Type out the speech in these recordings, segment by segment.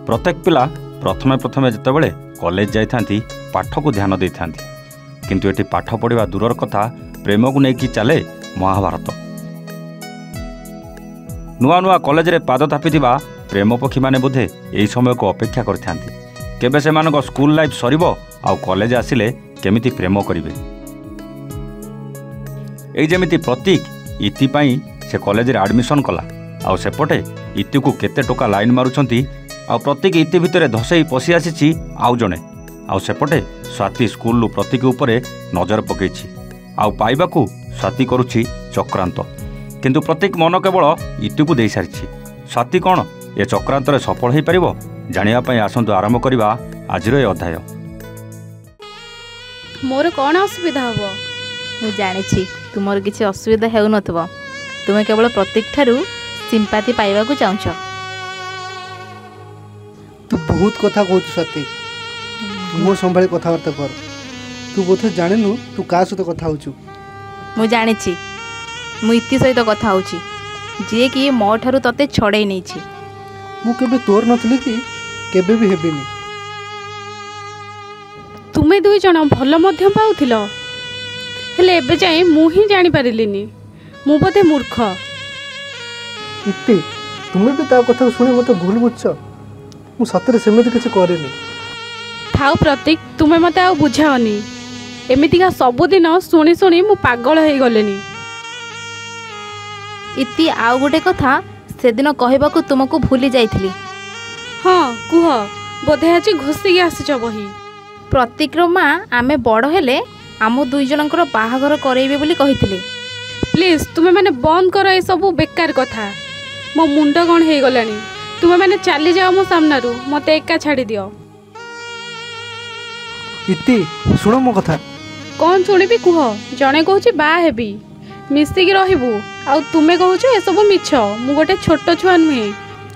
प्रत्येक पिला प्रथमे प्रथमे जितेबाला कॉलेज जाइथांती पाठ को ध्यान दे था किंतु एटी पाठ पढ़ा दूरर कथा प्रेम को लेकिन चले महाभारत। नुआ नुआ कॉलेज रे पाद थापिथिबा प्रेम पक्षी माने बोधे यही समय को अपेक्षा करथांती केबे से मानको स्कूल लाइफ सरीबो आउ कॉलेज आसिले केमिति प्रेम करिवे। एई जेमिति प्रतीक इति पई से कॉलेज रे एडमिशन कला आउ सेपटे इति को केते टोका लाइन मारुछंती आउ प्रतीक इति भितरे धसई पसी आसीची आउ जणे आउ सेपटे स्वाति स्कूल लु प्रतीक उपरे नजर पकेछि आउ पाइबाकू स्वाति करुछि चक्रांत किंतु प्रतीक मन केवल इति को दे सारिछि। स्वाति कौन ए चक्रांत रे सफल हो पारिबो जानिया पई आसंतु आरंभ करिबा आजिर ए अध्याय। मोर कौन असुविधा हबो मु जानिछि तुमर किछि असुविधा हेउ नथबो तुमे केवल प्रतीक ठारू सिंपाती पाइबा को चाहछ। तू बहुत कथा कहू स्वाति मो संभाली कथाबार्ता कर तू बोथे जानिनु तू का सहित कथा होछु। मु जानिछि मु इति सहित कथा होछि जे कि मो ठारू तते छड़ै नै छि। मु केबे तोर नथली कि केबे भी हेबिनी। तुमे दुई जण भल मध्यम पाउथिलो हेले एबे जाए मु ही जानि पारिलिनी मु बोधे मूर्ख। इति तुमे भी ता कथा सुनी मते भूल बुझछ मु सतरे सेमिति किछ करेनी। थाउ प्रतीक तुमे मते आ बुझाओनी एमितिका सबुदिन शुणी शुणी मु पागल हो गलेनी। इति आउ गोटे कथा सेदिन कहबाकू तुमको भूली जाइथिली। हाँ कुह बोधे आज घोषिकी आसीच बही। प्रतीक रो माँ आमे बड़ हेले आम दुई जनकर बाहाघर करेइबे बोली कहिथिले। प्लीज तुमे माने बंद कर ए सब बेकार कथा मो मुंड कौन हो गलानी तुमे माने चली जाओ मो सामनारू मते एका छाड़ी दियो। इति सुनो मो कथा। कौन शुणिबी कुह जणे कहूची बा हेबी मिसिकी रहिबू आउ तुमे कहूछ ए सब मिछ मु गोटे छोट छुआ नुहे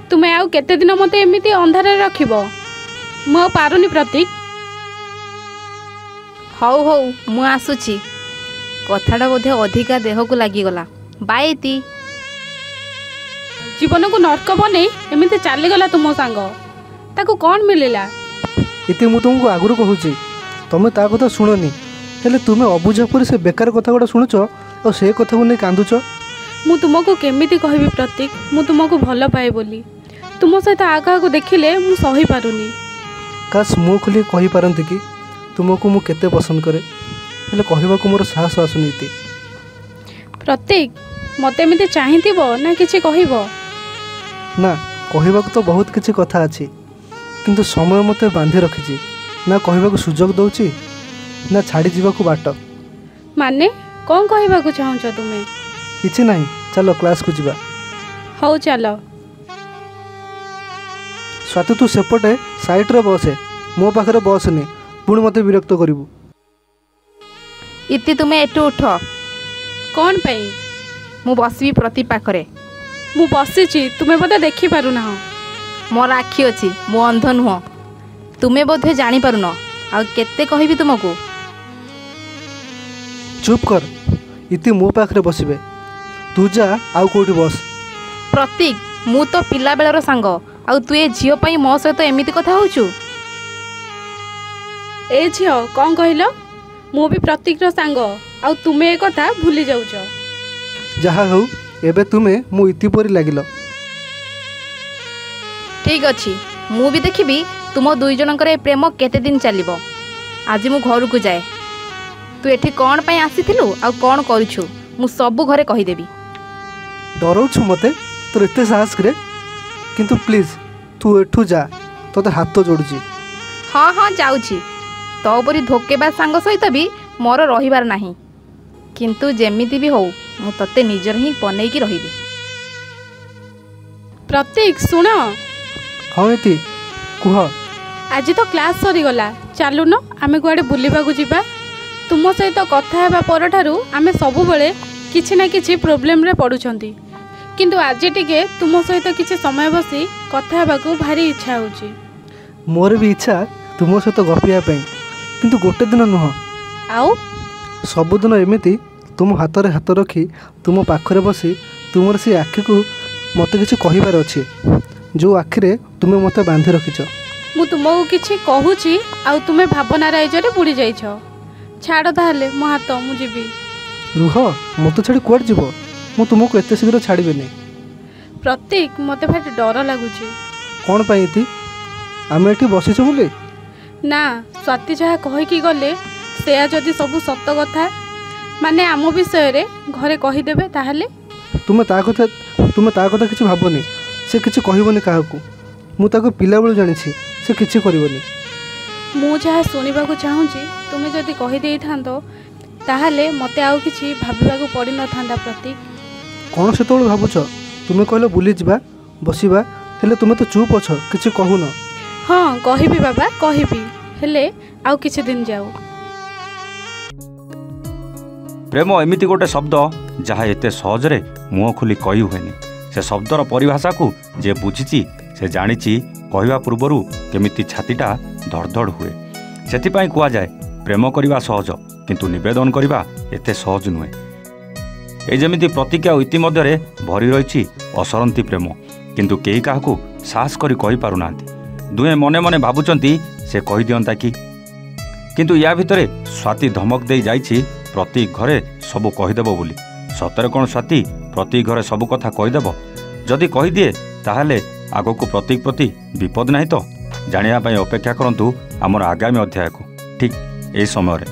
तुमे आउ केते दिन मते एमिति अंधारे रखिबो मु आ पारुनी प्रतीक। हौ हौ मु आसुची कथाटा बोधे अधिका देह को लागी गला बाय इति। जीवन को नरक बने एमिति चली गला तुम सांग ताको कौन मिलिला। इति मु तुमको आगुरु कहूची तमे ता कथा सुननी हेले तुमे अबुझा पर से बेकार कथा गोटा शुणुच और से कथा को नहीं कांदुच। मु तुमको केमिति कहबी प्रतीक मु तुमको भल पाए बोली तुम सहित आगा को देखिले मु सही पारुनी। काश मु खुली कहि पारंती कि तुमको मु केते पसंद करे हेले कहबाकू मोर साहस आसुनी। इति प्रतीक मते एमिति चाहिथिबो ना किछि कहइबो ना कहबाकू तो बहुत किछि कथा अछि किंतु समय मते बांधी रखिछि ना कहबाकू सुजोग दउछि ना छाड़ी जीवाकू बाट। माने कौन कहबाकू चाहछ तुमे। किछि नाही चलो क्लास को जीवा। हौ चलो। स्वाति तू सेपटे साइड रे बसे मो पाखरे बसनी पुणी मते विरक्त करिवु। इति तुमे एटु उठ। कौन पई मु बसबी प्रति पाखरे। मु बसिछि तुमे बोधे देखि पारु ना। मोर आखि अछि मो अंध नुह तुमे बोधे जानी पारुन आ केते कहबी तुमको। चुप कर इति मो पाखरे बसिबे तू जा आउ कोठी बस। प्रतीक मु तो पिला बेलर सांग आ तू ए झियो पई मो सहित एमिति कथा होछु। ए झियो कौन कहलो मु भी प्रतीक रो सांग आ तुमे ए कथा भूली जाउछ। जहा हो एबे तुमे मु इति परी लागिलो। ठीक अछि मु भी देखिबी तुम दुई जनकर प्रेम केते दिन चलिबो। आज मु घर को जाए तू एठी कौन पई आसीथिलु आ कौन करूछु मु सब घरे कहि देबी। डरौछु मते तोर एते साहस करे किंतु प्लीज तू एठू जा तोते हाथ जोड़ुची। हाँ हाँ जाउछी तो परी धोकेबा सांग सहित भी मोर रहिबार नाही किंतु जेमिति भी हो मु तते निजर ही बनै की रहिबी। प्रतीक सुन। हाँ इति कुह। आज तो क्लास सरी गला चलुन आमे कुआडे बुलिबा को जिबा तुम सहित कथा हेबा पर ठारू आमे सब बेले किछि ना किछि प्रॉब्लम रे पडुछंती किंतु आज टिके तुम सहित किछि समय बसी कथा हेबा को भारी इच्छा होची। मोर भी इच्छा तुम सहित गपिया पई किंतु गोटे दिन नुह आउ सबुदिन एमिति तुम हाथ रे हाथ रखी तुम पाखरे बसी तुमर से आखि को मत किछि कहिबार अछि ଯେଉଁ ଆଖିରେ ତୁମେ ମୋତେ ବାନ୍ଧି ରଖିଛ। ମୁଁ ତୁମକୁ କିଛି କହୁଛି ଆଉ ତୁମେ ଭାବନା ରାଇଜରେ ବୁଡ଼ି ଯାଇଛ। ଛାଡ଼ ତାହେଲେ ମୋ ହାତ, ମୁଁ ଯିବି। ରୁହ, ମୋତେ ଛାଡ଼ି କୁଆଡ଼େ ଯିବ? ମୁଁ ତୁମକୁ ଏତେ ଶୀଘ୍ର ଛାଡ଼ିବିନି। ପ୍ରତୀକ, ମୋତେ ଭାରି ଡର ଲାଗୁଛି। କ'ଣ ପାଇଁ ଇତି? ଆମେ ଏଠି ବସିଛୁ ବୋଲି? ନା, ସ୍ୱାତି ଯାହା କହିକି ଗଲେ ସେୟା ଯଦି ସବୁ ସତ କଥା, ମାନେ ଆମ ବିଷୟରେ ଘରେ କହିଦେବେ, ତାହେଲେ? ତୁମେ ତା କଥା କିଛି ଭାବନି। ସେ କିଛି କହିବନି କାହାକୁ। ମୁଁ ତାକୁ ପିଲାବେଳୁ ଜାଣିଛି, ସେ କିଛି କରିବନି। ମୁଁ ଯାହା ଶୁଣିବାକୁ ଚାହୁଁଛି ତୁମେ ଯଦି କହିଦେଇଥାନ୍ତ ତାହେଲେ ମୋତେ ଆଉ କିଛି ଭାବିବାକୁ ପଡ଼ିନଥାନ୍ତା। ପ୍ରତୀକ, କ'ଣ ସେତେବେଳେ ଭାବୁଛ? ତୁମେ କହିଲ ବୁଲିଯିବା, ବସିବା, ହେଲେ ତୁମେ ତ ଚୁପ୍ ଅଛ, କିଛି କହୁନ। ହଁ କହିବି ବାବା, କହିବି, ହେଲେ ଆଉ କିଛି ଦିନ ଯାଉ। ପ୍ରେମ ଏମିତି ଗୋଟେ ଶବ୍ଦ ଯାହା ଏତେ ସହଜରେ ମୁହଁ ଖୋଲି କହି ହୁଏନି। ସେ ଶବ୍ଦର ପରିଭାଷାକୁ ଯିଏ ବୁଝିଛି ସେ ଜାଣିଛି କହିବା ପୂର୍ବରୁ କେମିତି ଛାତିଟା ଧଡ଼ଧଡ଼ ହୁଏ। ସେଥିପାଇଁ କୁହାଯାଏ ପ୍ରେମ କରିବା ସହଜ, କିନ୍ତୁ ନିବେଦନ କରିବା ଏତେ ସହଜ ନୁହେଁ। ଏଇ ଯେମିତି ପ୍ରତୀକ ଆଉ ଇତି ମଧ୍ୟରେ ଭରି ରହିଛି ଅସରନ୍ତି ପ୍ରେମ, କିନ୍ତୁ କେହି କାହାକୁ ସାହସ କରି କହିପାରୁନାହାନ୍ତି। ଦୁହେଁ ମନେ ମନେ ଭାବୁଛନ୍ତି ସେ କହିଦିଅନ୍ତା କି। କିନ୍ତୁ ୟା ଭିତରେ ସ୍ୱାତି ଧମକ ଦେଇ ଯାଇଛି ପ୍ରତୀକ ଘରେ ସବୁ କହିଦେବ ବୋଲି। ସତରେ କ'ଣ ସ୍ୱାତି ପ୍ରତୀକ ଘରେ ସବୁ କଥା କହିଦେବ? ଯଦି କହିଦିଏ ତାହେଲେ ଆଗକୁ ପ୍ରତୀକ ପ୍ରତି ବିପଦ ନାହିଁ ତ? ଜାଣିବା ପାଇଁ ଅପେକ୍ଷା କରନ୍ତୁ ଆମର ଆଗାମୀ ଅଧ୍ୟାୟକୁ, ଠିକ୍ ଏହି ସମୟରେ।